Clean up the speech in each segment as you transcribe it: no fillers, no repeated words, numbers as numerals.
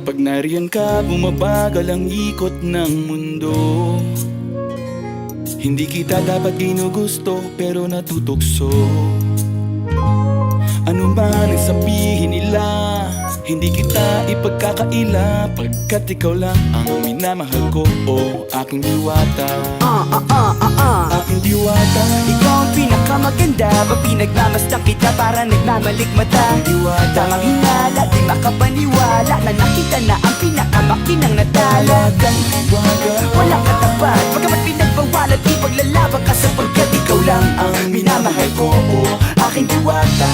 Kapag nariyan ka, bumabagal ang ikot ng mundo. Hindi kita dapat ginugusto, pero natutukso. Ano man ang sabihin nila, hindi kita ipagkakaila, pagkat ikaw lang ang minamahal ko, o aking diwata. Aking diwata. Ikaw ang pinakamaganda, pag pinagmamasdan kita para nagmamalikmata. Diwata. Tamang hinala, di makapaniwala na nakita na ang pinakamakinang natala. Talagang diwata. Walang katapat, pagkamat pinagbawalan, ipaglalaban ka sapagkat ikaw lang ang minamahal ko, o aking diwata.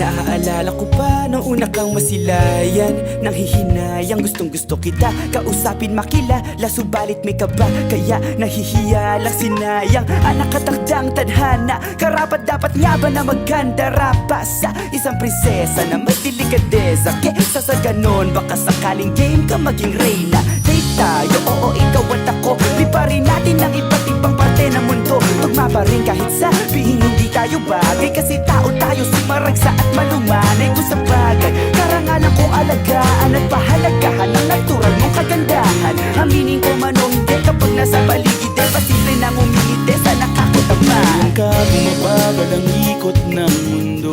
Naaalala ko pa nung una kang masilayan, nang hihinayang gustong gusto kita kausapin, makilala, subalit may kaba, kaya nahihiya lang sinayang ang nakatakdang tadhana. Karapat dapat nga ba na magkandara pa sa isang prinsesa na may delikadeza? Kesa sa ganon, baka sakaling game ka maging reyna. Date tayo, oo ikaw at ako, liparin natin ang iba't ibang parte ng mundo. Tugma pa rin kahit sabihin hindi tayo bagay, kasi tao tayo, sumaragsa at malumanay. Kung sa bagay, karangalan kong alagaan at pahalagahan ang natural mong kagandahan. Aminin ko man o hindi, kapag nasa paligid pasimple nang umingiti sa nakakutama. Ngayon ka, bumabagal ang ikot ng mundo.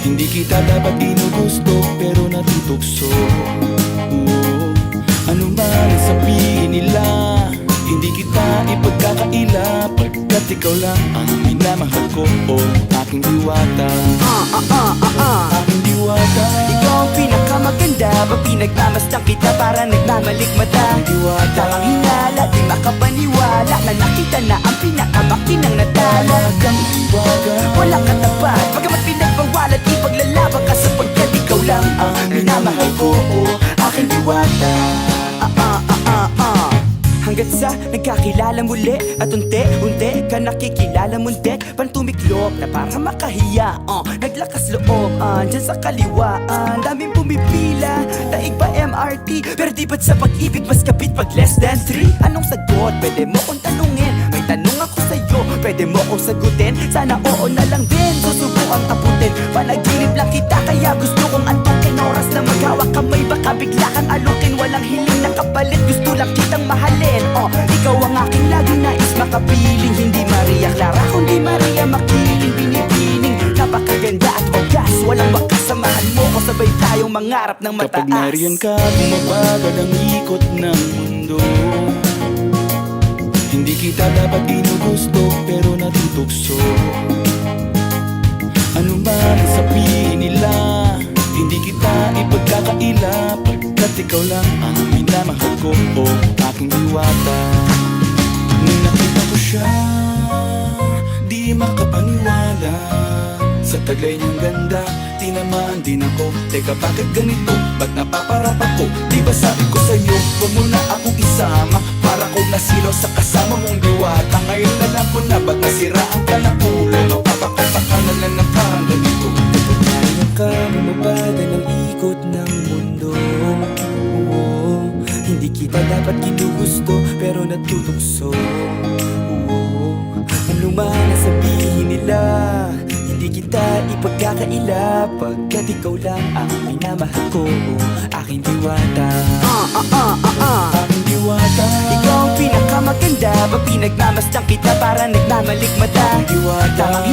Hindi kita dapat ginugusto, pero natutukso. Ano man ang sabihin nila, hindi kita ipagkakaila, pagkat ikaw lang ang minamahal ko, o aking diwata. Aking diwata. Ikaw ang pinakamaganda, pag pinagmamasdan kita para nagmamalikmata. Diwata. Tamang hinala, di makapaniwala na nakita na ang pinakamakinang natala. Talagang diwata. Walang katapat, pagkamat pinagbawalan, ipaglalaban ka sapagkat ikaw lang ang minamahal ko, o aking diwata. Hanggat sa nagkakilala muli at unti-unti ka nakikilala muntik, pantumiklop na para makahiya. Naglakas loob dyan sa kaliwaan, daming pumipila, daig pa MRT, pero di ba't sa pag-ibig mas kapit pag less than 3? Anong sagot? Pwede mo kong tanungin, may tanong ako sa'yo, pwede mo kong sagutin, sana oo na lang din, susubukang abutin. Panaginip lang kita kaya gusto kong antukin, oras na maghawak kamay baka bigla kang alukin. Walang hiling na kapalit, gusto lang kitang mahalin. Ikaw ang aking laging nais makapiling, hindi Maria Clara kundi Maria Makiling. Binibining, napakaganda at wagas, walang wakas, samahan mo ko, sabay tayong mangarap ng mataas. Kapag nariyan ka, bumabagal ang ikot ng mundo. Hindi kita dapat ginugusto, pero natutukso. Ano man ang sabihin nila, hindi kita ipagkakaila, pagkat ikaw lang ang minamahal ko, o aking diwata. Nung nakita ko siya, di makapaniwala, sa taglay niyang ganda, tinamaan din ako. Teka, bakit ganito? Ba't napaparap ako? Di ba sabi ko sa'yo, huwag mo na akong isama, para kong nasilaw sa kasama mong diwata. Ngayon na lang ko na, ba't nasiraan ka ng ulo? Mapapakapakalan na ng parang ganito. Ngayon ka, bumabagal ang ikot ng mundo. Hindi kita dapat ginugusto, pero natutukso. Ano man ang sabihin nila, hindi kita ipagkakaila, pagkat ikaw lang ang minamahal ko, aking diwata. Aking diwata. Ikaw ang pinakamaganda, pag pinagmamasdan kita para nagmamalikmata. Diwata. Tamang